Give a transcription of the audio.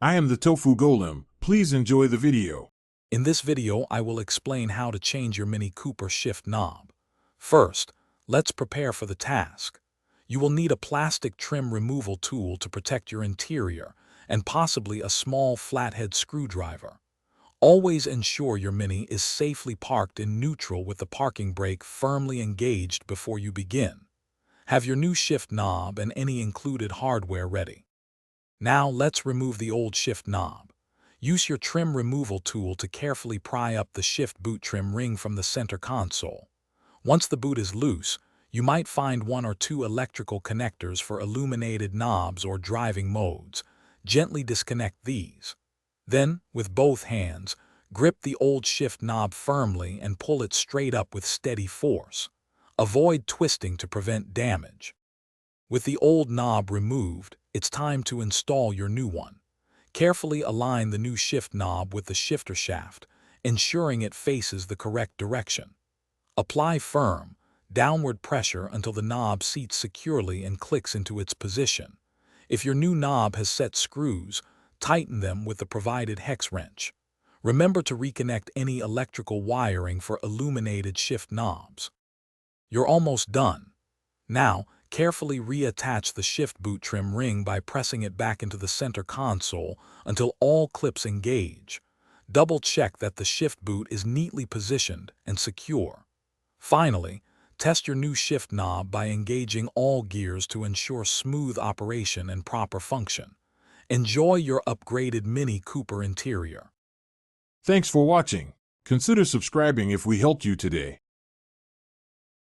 I am the Tofu Golem. Please enjoy the video. In this video, I will explain how to change your Mini Cooper shift knob. First, let's prepare for the task. You will need a plastic trim removal tool to protect your interior and possibly a small flathead screwdriver. Always ensure your Mini is safely parked in neutral with the parking brake firmly engaged before you begin. Have your new shift knob and any included hardware ready. Now let's remove the old shift knob. Use your trim removal tool to carefully pry up the shift boot trim ring from the center console. Once the boot is loose, you might find one or two electrical connectors for illuminated knobs or driving modes. Gently disconnect these. Then, with both hands, grip the old shift knob firmly and pull it straight up with steady force. Avoid twisting to prevent damage. With the old knob removed, it's time to install your new one. Carefully align the new shift knob with the shifter shaft, ensuring it faces the correct direction. Apply firm, downward pressure until the knob seats securely and clicks into its position. If your new knob has set screws, tighten them with the provided hex wrench. Remember to reconnect any electrical wiring for illuminated shift knobs. You're almost done. Now, carefully reattach the shift boot trim ring by pressing it back into the center console until all clips engage. Double-check that the shift boot is neatly positioned and secure. Finally, test your new shift knob by engaging all gears to ensure smooth operation and proper function. Enjoy your upgraded Mini Cooper interior. Thanks for watching. Consider subscribing if we helped you today.